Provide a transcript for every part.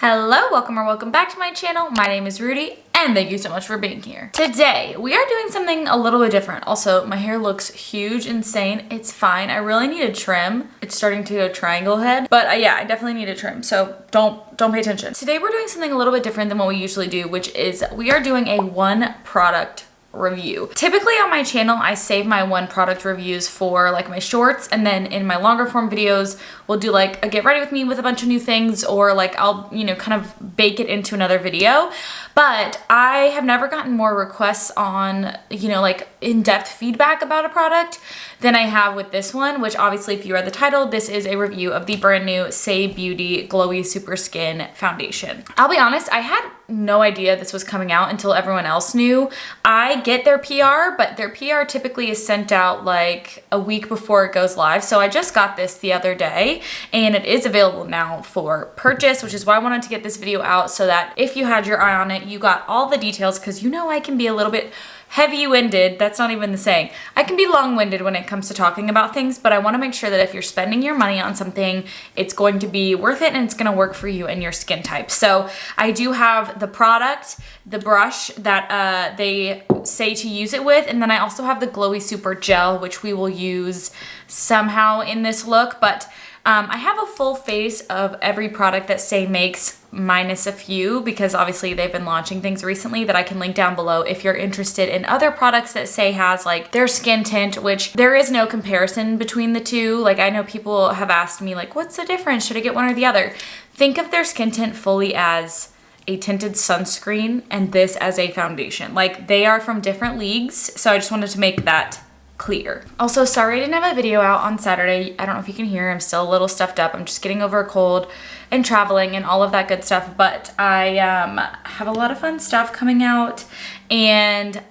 Hello, welcome back to my channel. My name is Rudi and thank you so much for being here. Today, we are doing something a little bit different. Also, my hair looks huge, insane. It's fine. I really need a trim. It's starting to go triangle head, but yeah, I definitely need a trim. So don't pay attention. Today, we're doing something a little bit different than what we usually do, which is we are doing a one product review. Typically on my channel, I save my one product reviews for like my shorts, and then in my longer form videos, we'll do like a get ready with me with a bunch of new things, or like I'll, kind of bake it into another video. But I have never gotten more requests on, like in-depth feedback about a product than I have with this one, which obviously if you read the title, this is a review of the brand new Saie Beauty Glowy Super Skin Foundation. I'll be honest, I had no idea this was coming out until everyone else knew. I get their PR, but their PR typically is sent out like a week before it goes live. So I just got this the other day and it is available now for purchase, which is why I wanted to get this video out so that if you had your eye on it, you got all the details, because I can be a little bit heavy-winded. That's not even the saying. I can be long-winded when it comes to talking about things, but I want to make sure that if you're spending your money on something, it's going to be worth it and it's going to work for you and your skin type. So I do have the product, the brush that they say to use it with, and then I also have the Glowy Super Gel, which we will use somehow in this look, but I have a full face of every product that Saie makes, minus a few, because obviously they've been launching things recently that I can link down below if you're interested in other products that Saie has, like their skin tint, which there is no comparison between the two. Like I know people have asked me like, what's the difference? Should I get one or the other? Think of their skin tint fully as a tinted sunscreen and this as a foundation. Like they are from different leagues. So I just wanted to make that clear. Also, sorry I didn't have a video out on Saturday. I don't know if you can hear, I'm still a little stuffed up. I'm just getting over a cold and traveling and all of that good stuff, but I have a lot of fun stuff coming out, and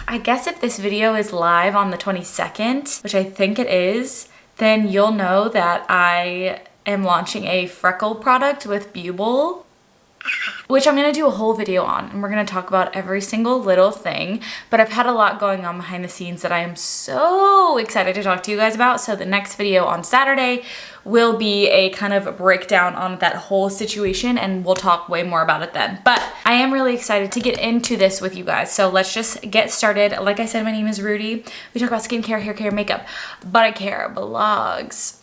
I guess if this video is live on the 22nd, which I think it is, then you'll know that I am launching a freckle product with Bubble, which I'm gonna do a whole video on, and we're gonna talk about every single little thing. But I've had a lot going on behind the scenes that I am so excited to talk to you guys about. So the next video on Saturday will be a kind of breakdown on that whole situation, and we'll talk way more about it then. But I am really excited to get into this with you guys. So let's just get started. Like I said, my name is Rudi. We talk about skincare, hair care, makeup, body care, vlogs,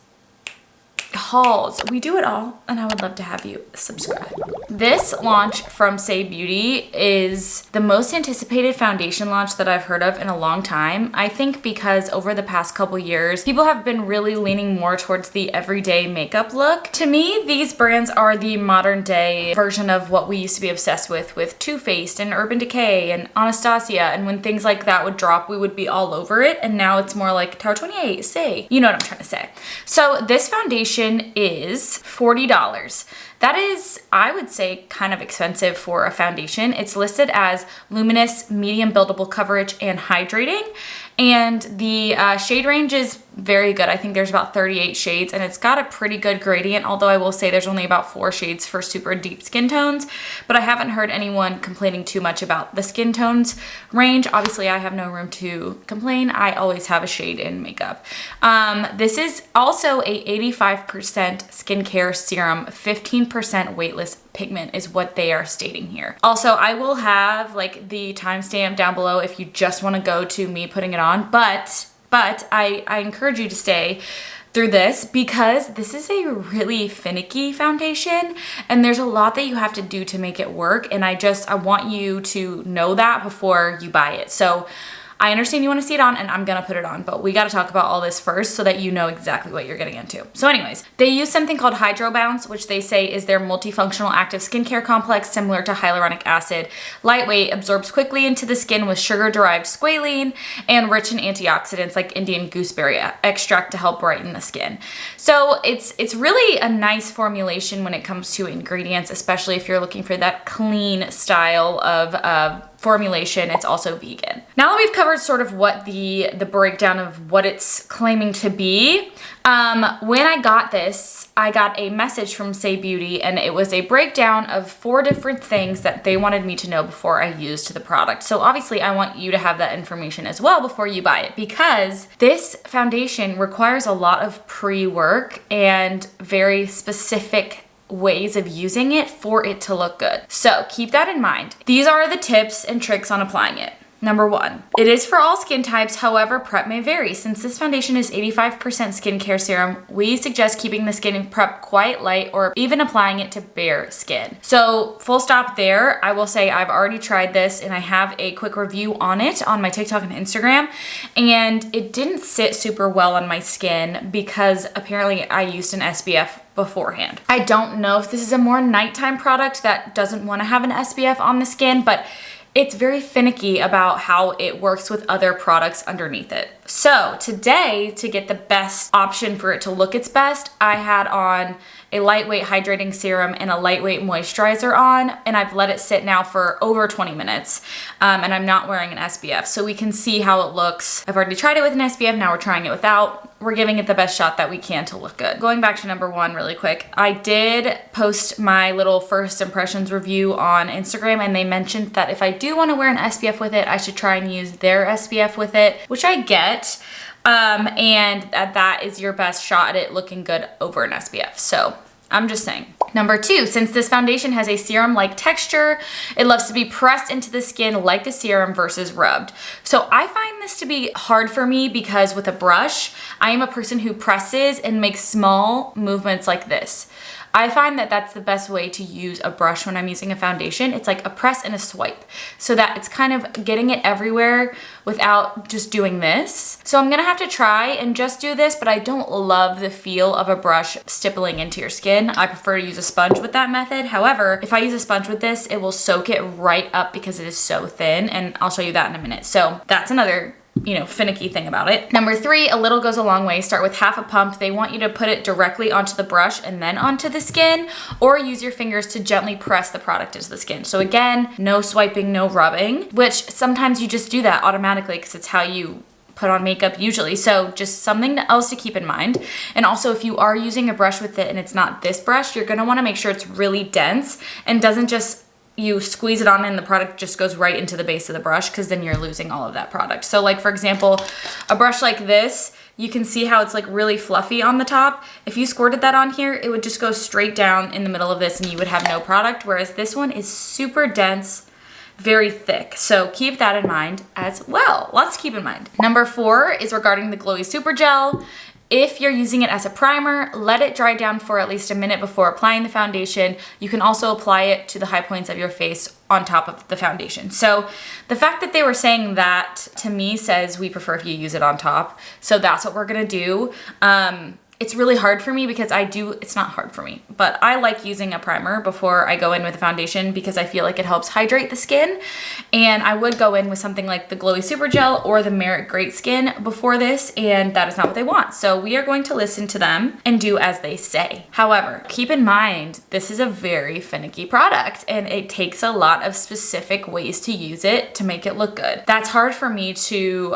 hauls, we do it all, and I would love to have you subscribe. This launch from Saie Beauty is the most anticipated foundation launch that I've heard of in a long time. I think because over the past couple years, people have been really leaning more towards the everyday makeup look. To me, these brands are the modern day version of what we used to be obsessed with Too Faced and Urban Decay and Anastasia, and when things like that would drop, we would be all over it, and now it's more like Tower 28, Saie. You know what I'm trying to say. So this foundation is $40. That is, I would say, kind of expensive for a foundation. It's listed as luminous, medium buildable coverage, and hydrating. And the shade range is very good. I think there's about 38 shades, and it's got a pretty good gradient, although I will say there's only about 4 shades for super deep skin tones. But I haven't heard anyone complaining too much about the skin tones range. Obviously, I have no room to complain. I always have a shade in makeup. This is also a 85% skincare serum, 15% weightless pigment is what they are stating here. Also, I will have like the timestamp down below if you just want to go to me putting it on, but I encourage you to stay through this because this is a really finicky foundation and there's a lot that you have to do to make it work, and I want you to know that before you buy it. So I understand you want to see it on, and I'm gonna put it on, but we gotta talk about all this first so that you know exactly what you're getting into. So anyways, they use something called Hydro Bounce, which they say is their multifunctional active skincare complex similar to hyaluronic acid. Lightweight, absorbs quickly into the skin with sugar-derived squalene, and rich in antioxidants like Indian gooseberry extract to help brighten the skin. So it's really a nice formulation when it comes to ingredients, especially if you're looking for that clean style of formulation. It's also vegan. Now that we've covered sort of what the breakdown of what it's claiming to be, when I got this, I got a message from Saie Beauty, and it was a breakdown of 4 different things that they wanted me to know before I used the product. So obviously I want you to have that information as well before you buy it, because this foundation requires a lot of pre-work and very specific ways of using it for it to look good. So keep that in mind. These are the tips and tricks on applying it. Number 1, it is for all skin types, however, prep may vary. Since this foundation is 85% skincare serum, we suggest keeping the skin prep quite light or even applying it to bare skin. So full stop there. I will say I've already tried this and I have a quick review on it on my TikTok and Instagram, and it didn't sit super well on my skin because apparently I used an SPF beforehand. I don't know if this is a more nighttime product that doesn't want to have an SPF on the skin, but it's very finicky about how it works with other products underneath it. So today, to get the best option for it to look its best, I had on a lightweight hydrating serum and a lightweight moisturizer on, and I've let it sit now for over 20 minutes, and I'm not wearing an SPF, so we can see how it looks. I've already tried it with an SPF, now we're trying it without. We're giving it the best shot that we can to look good. Going back to number 1 really quick, I did post my little first impressions review on Instagram, and they mentioned that if I do want to wear an SPF with it, I should try and use their SPF with it, which I get. And that is your best shot at it looking good over an SPF. So I'm just saying. Number 2, since this foundation has a serum-like texture, it loves to be pressed into the skin like a serum versus rubbed. So I find this to be hard for me because with a brush, I am a person who presses and makes small movements like this. I find that that's the best way to use a brush when I'm using a foundation. It's like a press and a swipe so that it's kind of getting it everywhere without just doing this. So I'm gonna have to try and just do this, but I don't love the feel of a brush stippling into your skin. I prefer to use a sponge with that method. However, if I use a sponge with this, it will soak it right up because it is so thin, and I'll show you that in a minute. So that's another finicky thing about it. Number 3, a little goes a long way. Start with half a pump. They want you to put it directly onto the brush and then onto the skin, or use your fingers to gently press the product into the skin. So again, no swiping, no rubbing, which sometimes you just do that automatically because it's how you put on makeup usually. So just something else to keep in mind. And also, if you are using a brush with it and it's not this brush, you're gonna wanna make sure it's really dense and doesn't just you squeeze it on and the product just goes right into the base of the brush, because then you're losing all of that product. So like for example, a brush like this, you can see how it's like really fluffy on the top. If you squirted that on here, it would just go straight down in the middle of this and you would have no product, whereas this one is super dense, very thick. So keep that in mind as well. Lots to keep in mind. Number 4 is regarding the Glowy Super Gel. If you're using it as a primer, let it dry down for at least a minute before applying the foundation. You can also apply it to the high points of your face on top of the foundation. So the fact that they were saying that to me says we prefer if you use it on top. So that's what we're gonna do. It's really hard for me because it's not hard for me, but I like using a primer before I go in with a foundation because I feel like it helps hydrate the skin. And I would go in with something like the Glowy Super Gel or the Merit Great Skin before this, and that is not what they want. So we are going to listen to them and do as they say. However, keep in mind, this is a very finicky product and it takes a lot of specific ways to use it to make it look good. That's hard for me to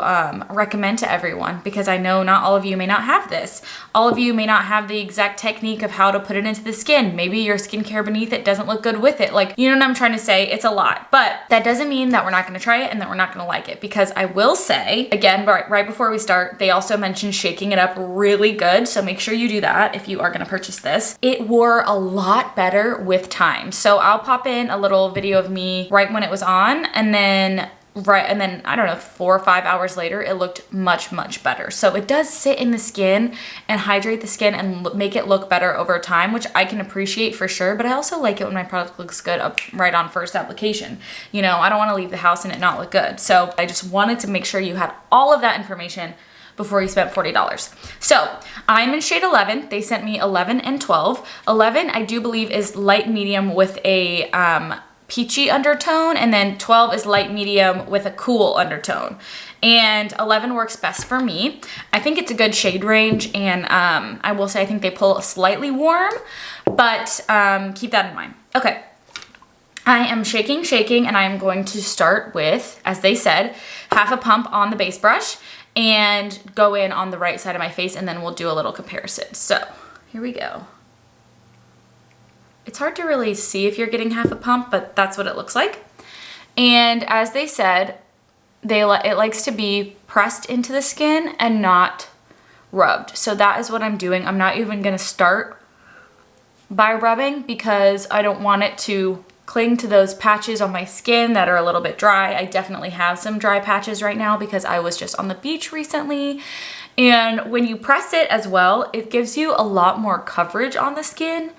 recommend to everyone because I know not all of you may not have this. All of you may not have the exact technique of how to put it into the skin. Maybe your skincare beneath it doesn't look good with it. Like, you know what I'm trying to say? It's a lot, but that doesn't mean that we're not gonna try it and that we're not gonna like it, because I will say, again, right before we start, they also mentioned shaking it up really good. So make sure you do that if you are gonna purchase this. It wore a lot better with time. So I'll pop in a little video of me right when it was on, and then I don't know, 4 or 5 hours later, it looked much, much better. So it does sit in the skin and hydrate the skin and make it look better over time, which I can appreciate for sure. But I also like it when my product looks good right on first application. You know, I don't want to leave the house and it not look good. So I just wanted to make sure you had all of that information before you spent $40. So I'm in shade 11. They sent me 11 and 12. 11, I do believe, is light medium with a peachy undertone, and then 12 is light medium with a cool undertone, and 11 works best for me. I think it's a good shade range, and I will say I think they pull slightly warm, but keep that in mind. Okay, I am shaking, and I am going to start with, as they said, half a pump on the base brush and go in on the right side of my face, and then we'll do a little comparison. So here we go. It's hard to really see if you're getting half a pump, but that's what it looks like. And as they said, it likes to be pressed into the skin and not rubbed. So that is what I'm doing. I'm not even gonna start by rubbing because I don't want it to cling to those patches on my skin that are a little bit dry. I definitely have some dry patches right now because I was just on the beach recently. And when you press it as well, it gives you a lot more coverage on the skin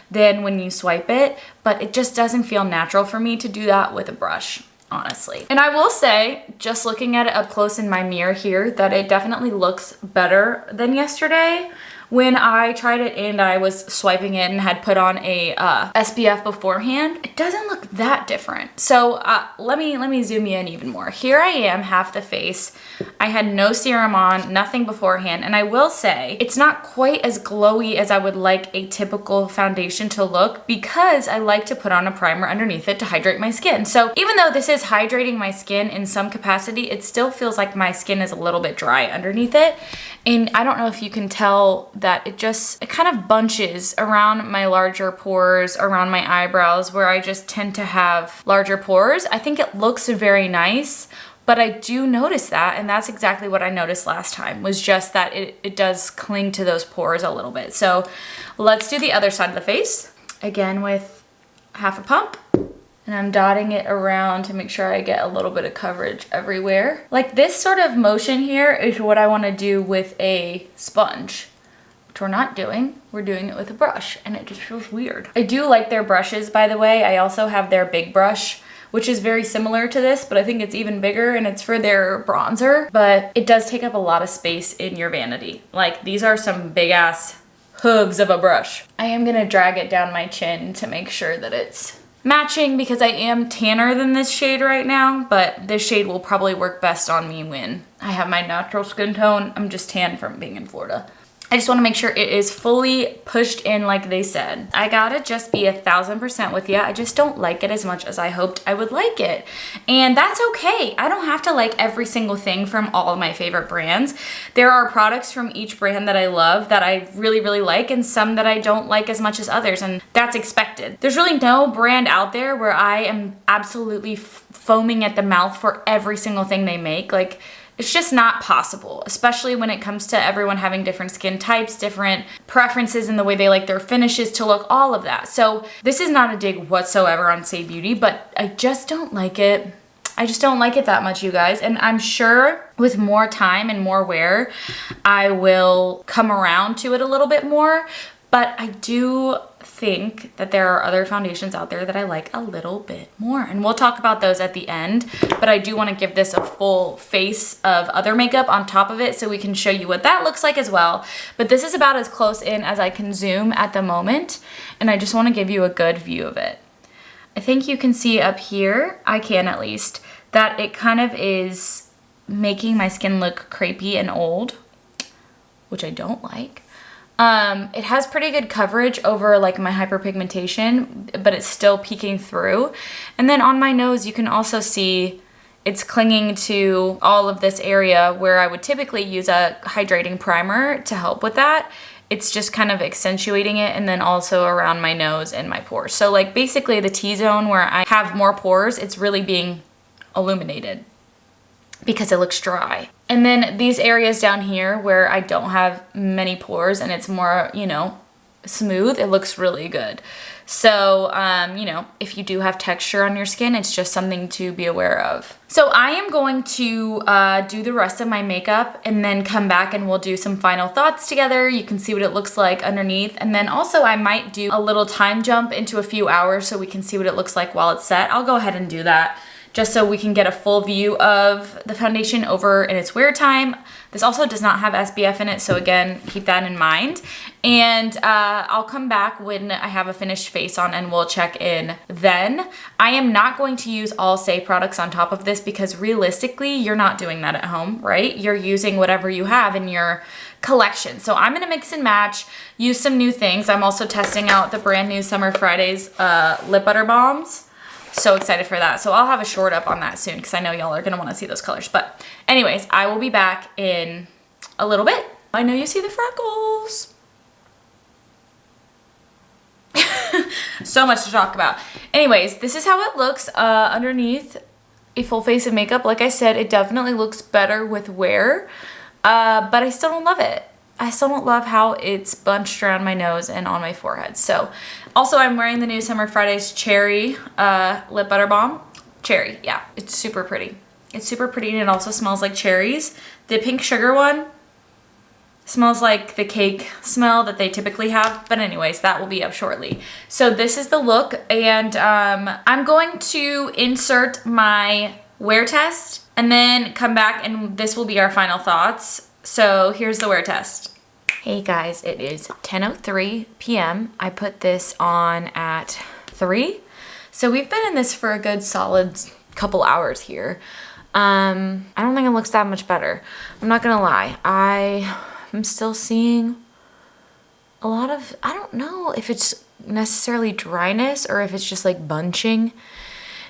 than when you swipe it, but it just doesn't feel natural for me to do that with a brush, honestly. And I will say, just looking at it up close in my mirror here, that it definitely looks better than yesterday when I tried it and I was swiping it and had put on a SPF beforehand. It doesn't look that different. So let me zoom you in even more. Here I am, half the face. I had no serum on, nothing beforehand, and I will say it's not quite as glowy as I would like a typical foundation to look because I like to put on a primer underneath it to hydrate my skin. So even though this is hydrating my skin in some capacity, it still feels like my skin is a little bit dry underneath it. And I don't know if you can tell that it kind of bunches around my larger pores, around my eyebrows, where I just tend to have larger pores. I think it looks very nice, but I do notice that, and that's exactly what I noticed last time, was just that it does cling to those pores a little bit. So let's do the other side of the face. Again with half a pump. And I'm dotting it around to make sure I get a little bit of coverage everywhere. Like this sort of motion here is what I want to do with a sponge, which we're not doing. We're doing it with a brush, and it just feels weird. I do like their brushes, by the way. I also have their big brush, which is very similar to this, but I think it's even bigger, and it's for their bronzer, but it does take up a lot of space in your vanity. Like these are some big ass hooves of a brush. I am gonna drag it down my chin to make sure that it's matching because I am tanner than this shade right now, but this shade will probably work best on me when I have my natural skin tone. I'm just tan from being in Florida. I just want to make sure it is fully pushed in like they said. I gotta just be 1000% with you. I just don't like it as much as I hoped I would like it. And that's okay. I don't have to like every single thing from all of my favorite brands. There are products from each brand that I love that I really, really like, and some that I don't like as much as others, and that's expected. There's really no brand out there where I am absolutely foaming at the mouth for every single thing they make. Like, it's just not possible, especially when it comes to everyone having different skin types, different preferences in the way they like their finishes to look, all of that. So this is not a dig whatsoever on Saie Beauty, but I just don't like it. I just don't like it that much, you guys. And I'm sure with more time and more wear, I will come around to it a little bit more. But I do think that there are other foundations out there that I like a little bit more, and we'll talk about those at the end. But I do want to give this a full face of other makeup on top of it so we can show you what that looks like as well. But this is about as close in as I can zoom at the moment, and I just want to give you a good view of it. I think you can see up here, I can at least, that it kind of is making my skin look crepey and old, which I don't like. It has pretty good coverage over like my hyperpigmentation, but it's still peeking through. And then on my nose, you can also see it's clinging to all of this area where I would typically use a hydrating primer to help with that. It's just kind of accentuating it, and then also around my nose and my pores. So like basically the T-zone where I have more pores, it's really being illuminated because it looks dry. And then these areas down here where I don't have many pores and it's more, you know, smooth, it looks really good. So, you know, if you do have texture on your skin, it's just something to be aware of. So I am going to do the rest of my makeup and then come back and we'll do some final thoughts together. You can see what it looks like underneath. And then also I might do a little time jump into a few hours so we can see what it looks like while it's set. I'll go ahead and do that, just so we can get a full view of the foundation over in its wear time. This also does not have SPF in it, so again, keep that in mind. And I'll come back when I have a finished face on and we'll check in then. I am not going to use all Saie products on top of this because realistically, you're not doing that at home, right? You're using whatever you have in your collection. So I'm gonna mix and match, use some new things. I'm also testing out the brand new Summer Fridays lip butter bombs. So excited for that. So I'll have a short up on that soon because I know y'all are gonna wanna see those colors. But anyways, I will be back in a little bit. I know you see the freckles. So much to talk about. Anyways, this is how it looks underneath a full face of makeup. Like I said, it definitely looks better with wear, but I still don't love it. I still don't love how it's bunched around my nose and on my forehead. So also I'm wearing the new Summer Fridays Cherry lip butter balm. Cherry, yeah, it's super pretty. It's super pretty and it also smells like cherries. The pink sugar one smells like the cake smell that they typically have. But anyways, that will be up shortly. So this is the look, and I'm going to insert my wear test and then come back and this will be our final thoughts. So here's the wear test. Hey guys, it is 10:03 p.m. I put this on at 3. So we've been in this for a good solid couple hours here. I don't think it looks that much better. I'm not gonna lie. I'm still seeing a lot of, I don't know if it's necessarily dryness or if it's just like bunching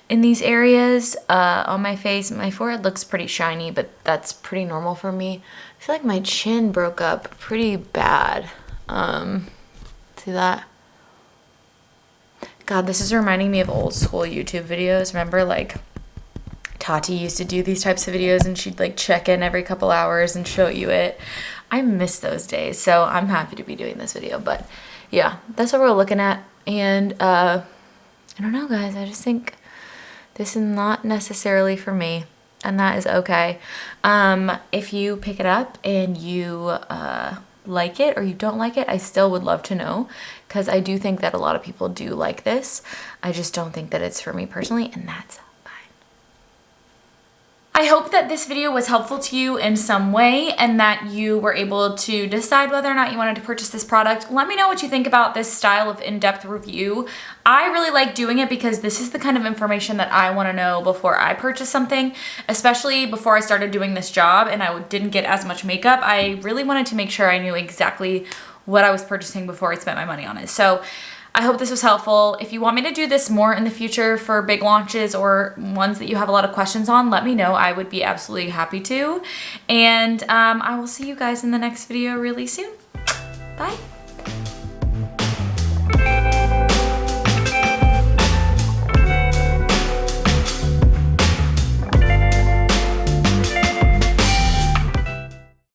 in these areas on my face. My forehead looks pretty shiny, but that's pretty normal for me. I feel like my chin broke up pretty bad. See that? God, this is reminding me of old school YouTube videos. Remember, like, Tati used to do these types of videos and she'd like check in every couple hours and show you it. I miss those days, so I'm happy to be doing this video. But yeah, that's what we're looking at. And I don't know, guys, I just think this is not necessarily for me, and that is okay. If you pick it up and you like it or you don't like it, I still would love to know, because I do think that a lot of people do like this. I just don't think that it's for me personally, and that's I hope that this video was helpful to you in some way and that you were able to decide whether or not you wanted to purchase this product. Let me know what you think about this style of in-depth review. I really like doing it because this is the kind of information that I want to know before I purchase something, especially before I started doing this job and I didn't get as much makeup. I really wanted to make sure I knew exactly what I was purchasing before I spent my money on it. So I hope this was helpful. If you want me to do this more in the future for big launches or ones that you have a lot of questions on, let me know. I would be absolutely happy to. And I will see you guys in the next video really soon. Bye.